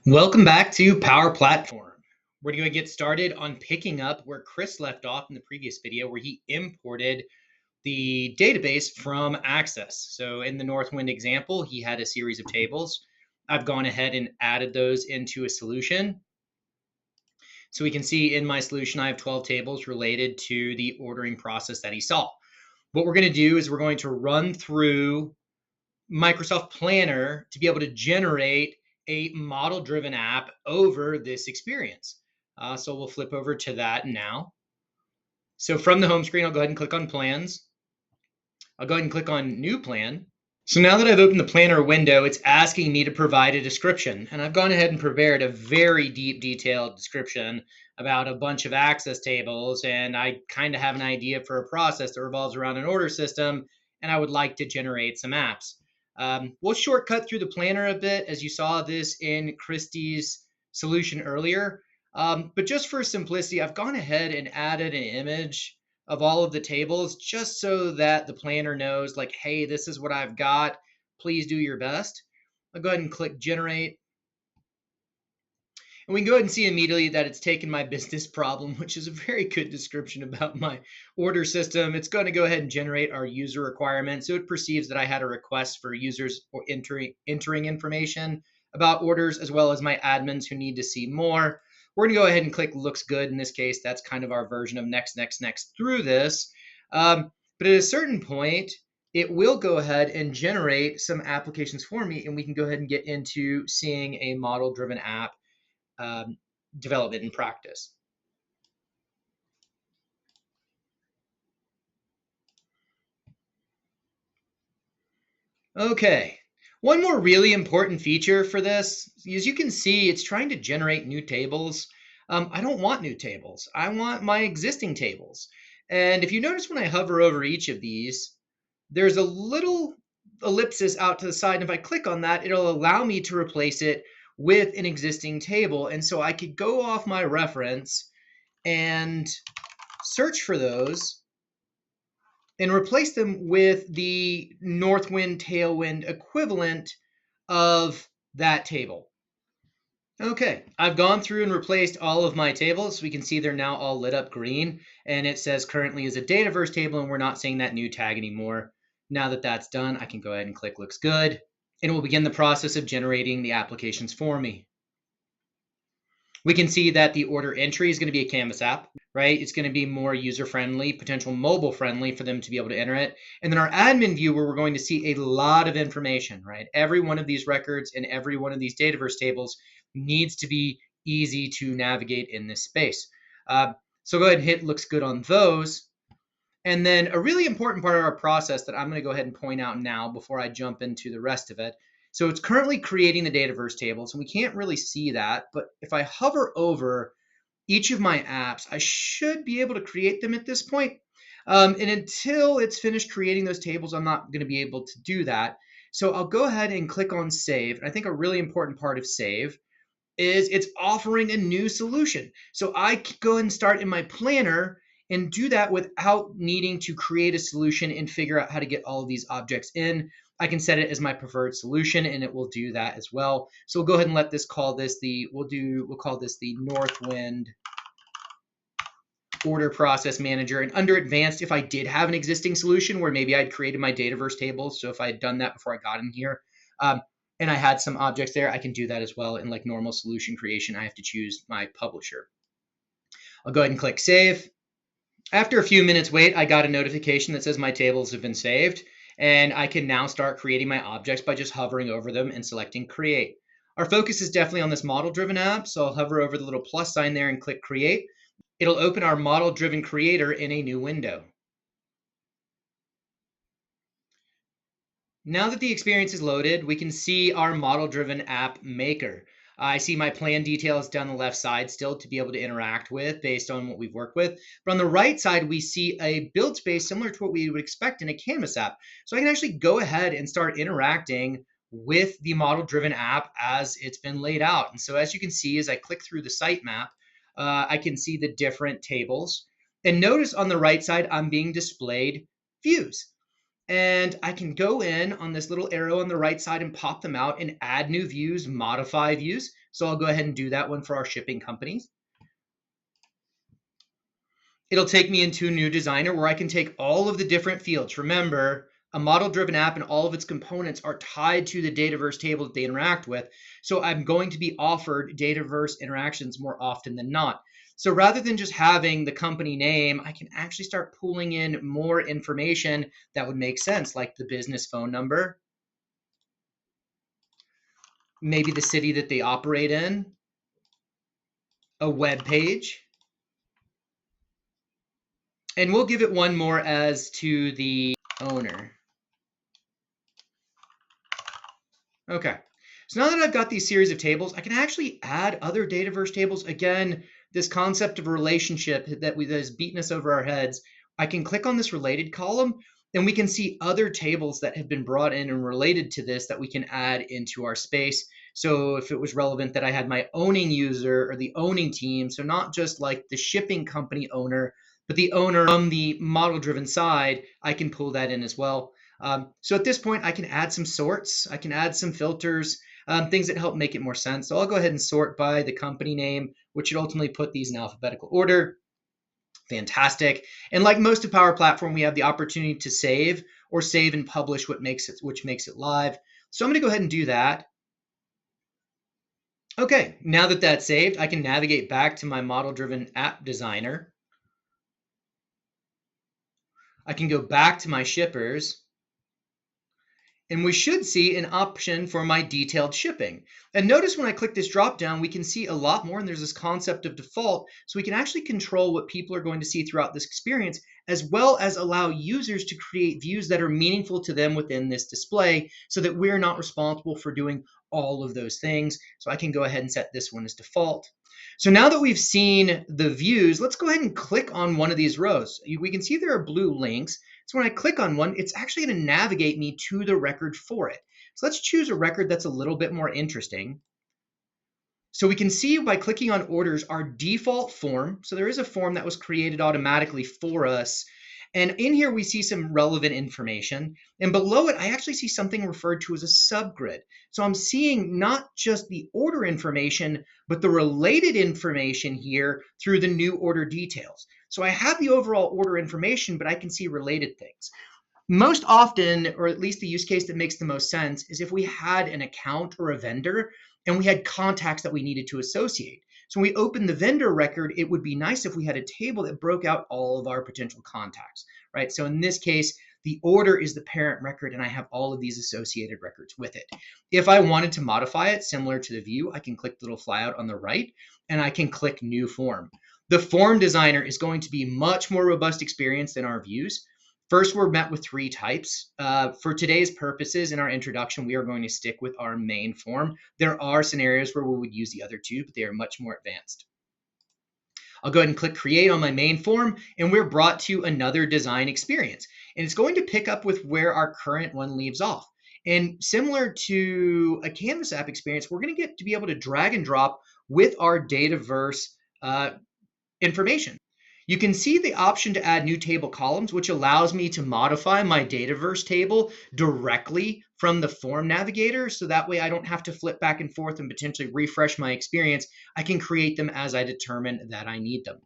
Welcome back to Power Platform. We're going to get started on picking up where Chris left off in the previous video where he imported the database from Access. So in the Northwind example, he had a series of tables. I've gone ahead and added those into a solution. So we can see in my solution, I have 12 tables related to the ordering process that he saw. What we're going to do is we're going to run through Microsoft Planner to be able to generate a model-driven app over this experience. So we'll flip over to that now. So from the home screen, I'll go ahead and click on Plans. I'll go ahead and click on New Plan. So now that I've opened the Planner window, it's asking me to provide a description. And I've gone ahead and prepared a very deep, detailed description about a bunch of access tables. And I kind of have an idea for a process that revolves around an order system. And I would like to generate some apps. We'll shortcut through the planner a bit, as you saw this in Christie's solution earlier. But just for simplicity, I've gone ahead and added an image of all of the tables just so that the planner knows, like, hey, this is what I've got. Please do your best. I'll go ahead and click generate. And we can go ahead and see immediately that it's taken my business problem, which is a very good description about my order system. It's going to go ahead and generate our user requirement. So it perceives that I had a request for users or entering information about orders, as well as my admins who need to see more. We're going to go ahead and click looks good. In this case, that's kind of our version of next through this. But at a certain point, it will go ahead and generate some applications for me, and we can go ahead and get into seeing a model-driven app development in practice. Okay, one more really important feature for this, as you can see, it's trying to generate new tables. I don't want new tables. I want my existing tables. And if you notice when I hover over each of these, there's a little ellipsis out to the side. And if I click on that, it'll allow me to replace it with an existing table. And so I could go off my reference and search for those and replace them with the Northwind Tailwind equivalent of that table. Okay, I've gone through and replaced all of my tables. We can see they're now all lit up green, and it says currently is a Dataverse table, and we're not seeing that new tag anymore. Now that that's done, I can go ahead and click looks good, and it will begin the process of generating the applications for me. We can see that the order entry is going to be a Canvas app, right? It's going to be more user-friendly, potential mobile-friendly for them to be able to enter it. And then our admin view, where we're going to see a lot of information, right? Every one of these records and every one of these Dataverse tables needs to be easy to navigate in this space. So go ahead and hit looks good on those. And then a really important part of our process that I'm going to go ahead and point out now before I jump into the rest of it. So it's currently creating the Dataverse tables, and we can't really see that. But if I hover over each of my apps, I should be able to create them at this point. And until it's finished creating those tables, I'm not going to be able to do that. So I'll go ahead and click on save. And I think a really important part of save is it's offering a new solution. So I can go and start in my planner and do that without needing to create a solution and figure out how to get all of these objects in. I can set it as my preferred solution, and it will do that as well. So we'll go ahead and let this call this we'll call this the Northwind order process manager. And under advanced, if I did have an existing solution where maybe I'd created my Dataverse tables, so if I had done that before I got in here, and I had some objects there, I can do that as well. In like normal solution creation, I have to choose my publisher. I'll go ahead and click save. After a few minutes wait, I got a notification that says my tables have been saved, and I can now start creating my objects by just hovering over them and selecting create. Our focus is definitely on this model-driven app, so I'll hover over the little plus sign there and click create. It'll open our model-driven creator in a new window. Now that the experience is loaded, we can see our model-driven app maker. I see my plan details down the left side still to be able to interact with based on what we've worked with. But on the right side, we see a build space similar to what we would expect in a Canvas app. So I can actually go ahead and start interacting with the model-driven app as it's been laid out. And so as you can see, as I click through the sitemap, I can see the different tables. And notice on the right side, I'm being displayed views. And I can go in on this little arrow on the right side and pop them out and add new views, modify views. So I'll go ahead and do that one for our shipping companies. It'll take me into a new designer where I can take all of the different fields. Remember, a model-driven app and all of its components are tied to the Dataverse table that they interact with. So I'm going to be offered Dataverse interactions more often than not. So rather than just having the company name, I can actually start pulling in more information that would make sense, like the business phone number, maybe the city that they operate in, a web page, and we'll give it one more as to the owner. Okay, so now that I've got these series of tables, I can actually add other Dataverse tables. Again, this concept of a relationship that has beaten us over our heads. I can click on this related column, and we can see other tables that have been brought in and related to this that we can add into our space. So if it was relevant that I had my owning user or the owning team, so not just like the shipping company owner, but the owner from the model-driven side, I can pull that in as well. So at this point, I can add some sorts, I can add some filters, things that help make it more sense. So I'll go ahead and sort by the company name, which should ultimately put these in alphabetical order. Fantastic. And like most of Power Platform, we have the opportunity to save or save and publish which makes it live. So I'm going to go ahead and do that. Okay, now that that's saved, I can navigate back to my model-driven app designer. I can go back to my shippers, and we should see an option for my detailed shipping. And notice when I click this drop down, we can see a lot more, and there's this concept of default, so we can actually control what people are going to see throughout this experience, as well as allow users to create views that are meaningful to them within this display, so that we're not responsible for doing all of those things. So I can go ahead and set this one as default. So now that we've seen the views, let's go ahead and click on one of these rows. We can see there are blue links. So when I click on one, it's actually going to navigate me to the record for it. So let's choose a record that's a little bit more interesting. So we can see by clicking on orders, our default form. So there is a form that was created automatically for us. And in here, we see some relevant information. And below it, I actually see something referred to as a subgrid. So I'm seeing not just the order information, but the related information here through the new order details. So I have the overall order information, but I can see related things. Most often, or at least the use case that makes the most sense, is if we had an account or a vendor and we had contacts that we needed to associate. So when we open the vendor record, it would be nice if we had a table that broke out all of our potential contacts, right? So in this case, the order is the parent record, and I have all of these associated records with it. If I wanted to modify it, similar to the view, I can click the little flyout on the right, and I can click New Form. The form designer is going to be much more robust experience than our views. First, we're met with three types. For today's purposes in our introduction, we are going to stick with our main form. There are scenarios where we would use the other two, but they are much more advanced. I'll go ahead and click create on my main form, and we're brought to another design experience. And it's going to pick up with where our current one leaves off. And similar to a Canvas app experience, we're going to get to be able to drag and drop with our Dataverse information. You can see the option to add new table columns, which allows me to modify my Dataverse table directly from the form navigator. So that way I don't have to flip back and forth and potentially refresh my experience. I can create them as I determine that I need them.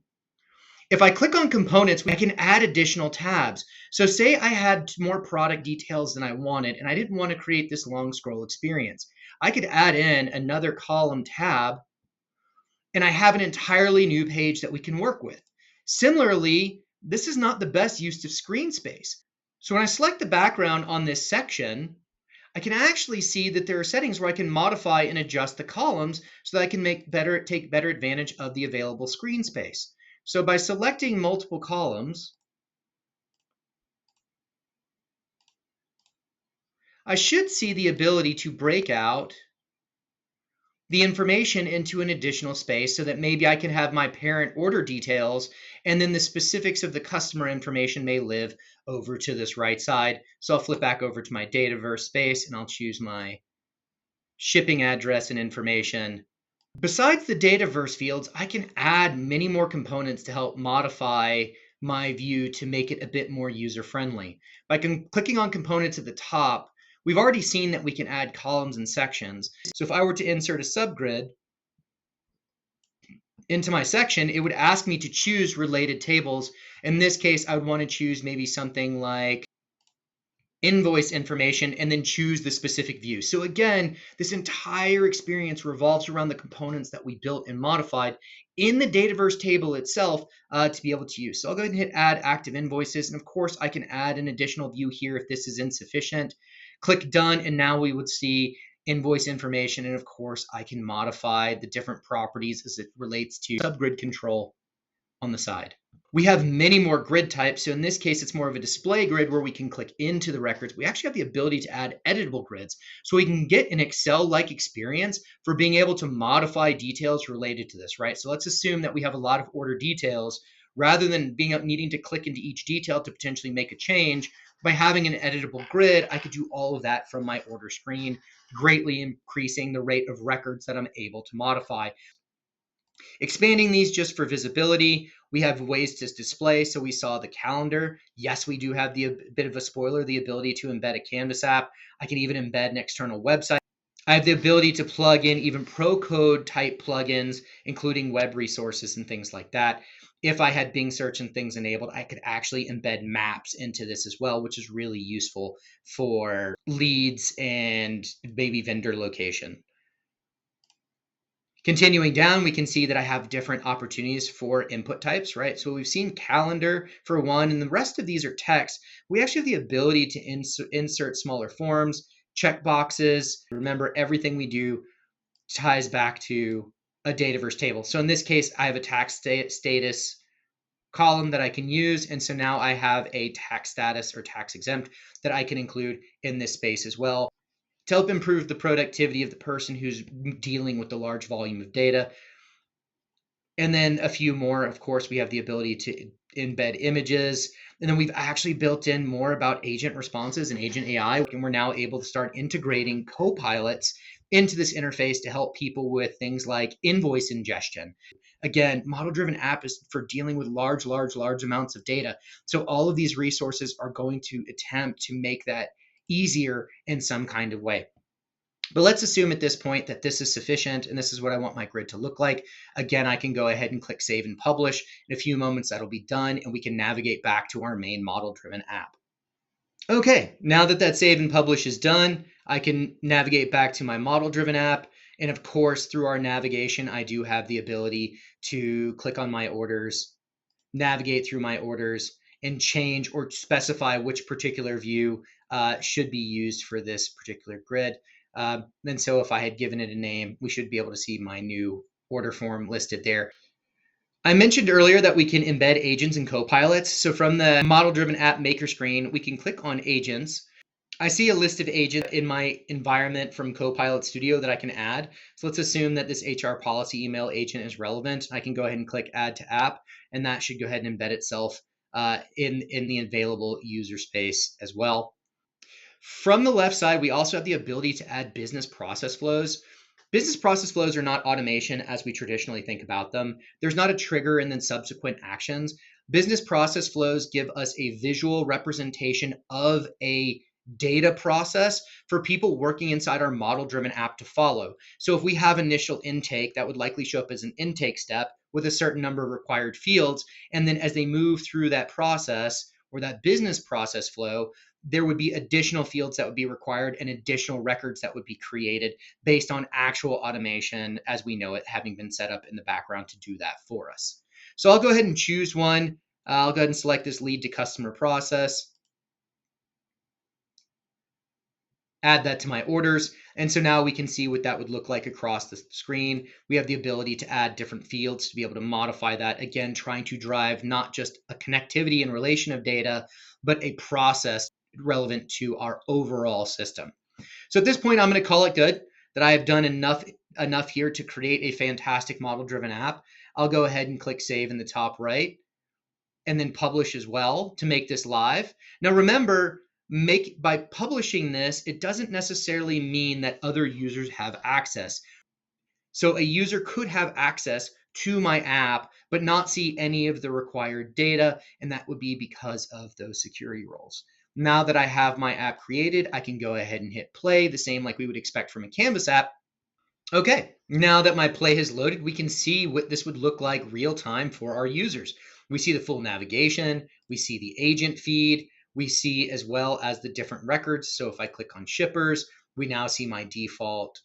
If I click on components, I can add additional tabs. So say I had more product details than I wanted, and I didn't want to create this long scroll experience. I could add in another column tab, and I have an entirely new page that we can work with. Similarly, this is not the best use of screen space. So when I select the background on this section, I can actually see that there are settings where I can modify and adjust the columns so that I can take better advantage of the available screen space. So by selecting multiple columns, I should see the ability to break out the information into an additional space so that maybe I can have my parent order details, and then the specifics of the customer information may live over to this right side. So I'll flip back over to my Dataverse space, and I'll choose my shipping address and information. Besides the Dataverse fields, I can add many more components to help modify my view to make it a bit more user-friendly. By clicking on components at the top, we've already seen that we can add columns and sections. So if I were to insert a subgrid into my section, it would ask me to choose related tables. In this case, I would want to choose maybe something like invoice information and then choose the specific view. So again, this entire experience revolves around the components that we built and modified in the Dataverse table itself to be able to use. So I'll go ahead and hit add active invoices. And of course, I can add an additional view here if this is insufficient. Click done, and now we would see invoice information. And of course, I can modify the different properties as it relates to subgrid control on the side. We have many more grid types. So in this case, it's more of a display grid where we can click into the records. We actually have the ability to add editable grids. So we can get an Excel-like experience for being able to modify details related to this, right? So let's assume that we have a lot of order details. Rather than needing to click into each detail to potentially make a change, by having an editable grid, I could do all of that from my order screen, greatly increasing the rate of records that I'm able to modify. Expanding these just for visibility, we have ways to display. So we saw the calendar. Yes, we do have the bit of a spoiler, the ability to embed a Canvas app. I can even embed an external website. I have the ability to plug in even pro code type plugins, including web resources and things like that. If I had Bing search and things enabled, I could actually embed maps into this as well, which is really useful for leads and maybe vendor location. Continuing down, we can see that I have different opportunities for input types, right? So we've seen calendar for one, and the rest of these are text. We actually have the ability to insert smaller forms, checkboxes. Remember, everything we do ties back to a Dataverse table. So in this case, I have a tax status column that I can use. And so now I have a tax status or tax exempt that I can include in this space as well, to help improve the productivity of the person who's dealing with the large volume of data. And then a few more, of course, we have the ability to embed images. And then we've actually built in more about agent responses and agent AI. And we're now able to start integrating copilots into this interface to help people with things like invoice ingestion. Again, model-driven app is for dealing with large amounts of data. So all of these resources are going to attempt to make that easier in some kind of way. But let's assume at this point that this is sufficient and this is what I want my grid to look like. Again, I can go ahead and click save and publish. In a few moments, that'll be done and we can navigate back to our main model-driven app. Okay, now that that save and publish is done, I can navigate back to my model-driven app. And of course, through our navigation, I do have the ability to click on my orders, navigate through my orders, and change or specify which particular view should be used for this particular grid. And so if I had given it a name, we should be able to see my new order form listed there. I mentioned earlier that we can embed agents and copilots. So from the model-driven app maker screen, we can click on agents. I see a list of agents in my environment from Copilot Studio that I can add. So let's assume that this HR policy email agent is relevant. I can go ahead and click add to app, and that should go ahead and embed itself in the available user space as well. From the left side, we also have the ability to add business process flows. Business process flows are not automation as we traditionally think about them. There's not a trigger and then subsequent actions. Business process flows give us a visual representation of a data process for people working inside our model-driven app to follow. So if we have initial intake, that would likely show up as an intake step with a certain number of required fields. And then as they move through that process or that business process flow, there would be additional fields that would be required and additional records that would be created based on actual automation as we know it having been set up in the background to do that for us. So I'll go ahead and choose one. I'll go ahead and select this lead to customer process. Add that to my orders. And so now we can see what that would look like across the screen. We have the ability to add different fields to be able to modify that. Again, trying to drive not just a connectivity and relation of data, but a process relevant to our overall system. So at this point, I'm going to call it good that I have done enough here to create a fantastic model-driven app. I'll go ahead and click save in the top right and then publish as well to make this live. Now remember, by publishing this, it doesn't necessarily mean that other users have access. So a user could have access to my app, but not see any of the required data. And that would be because of those security roles. Now that I have my app created, I can go ahead and hit play, the same like we would expect from a Canvas app. Okay, now that my play has loaded, we can see what this would look like real time for our users. We see the full navigation, we see the agent feed, we see as well as the different records. So if I click on shippers, we now see my default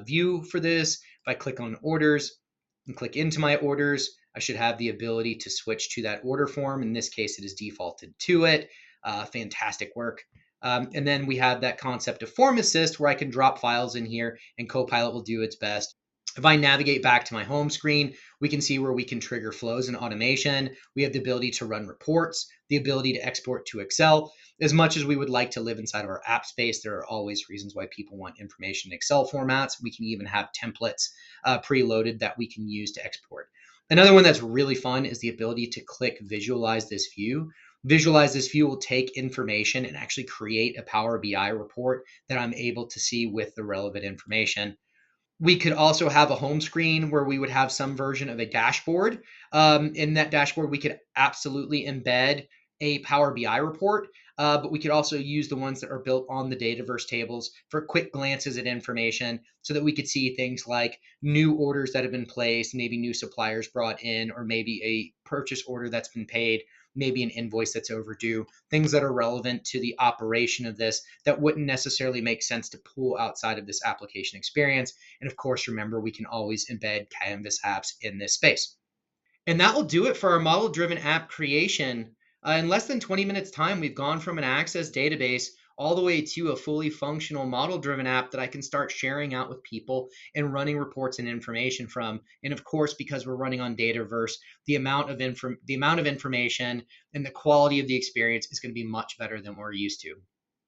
view for this. If I click on orders and click into my orders, I should have the ability to switch to that order form. In this case, it is defaulted to it. Fantastic work. And then we have that concept of form assist where I can drop files in here and Copilot will do its best. If I navigate back to my home screen, we can see where we can trigger flows and automation. We have the ability to run reports, the ability to export to Excel. As much as we would like to live inside of our app space, there are always reasons why people want information in Excel formats. We can even have templates preloaded that we can use to export. Another one that's really fun is the ability to click visualize this view. Visualize this view will take information and actually create a Power BI report that I'm able to see with the relevant information. We could also have a home screen where we would have some version of a dashboard. In that dashboard, we could absolutely embed a Power BI report, but we could also use the ones that are built on the Dataverse tables for quick glances at information so that we could see things like new orders that have been placed, maybe new suppliers brought in, or maybe a purchase order that's been paid, maybe an invoice that's overdue, things that are relevant to the operation of this that wouldn't necessarily make sense to pull outside of this application experience. And of course, remember, we can always embed Canvas apps in this space. And that will do it for our model-driven app creation. In less than 20 minutes time, we've gone from an Access database all the way to a fully functional model-driven app that I can start sharing out with people and running reports and information from. And of course, because we're running on Dataverse, the amount of information and the quality of the experience is going to be much better than we're used to.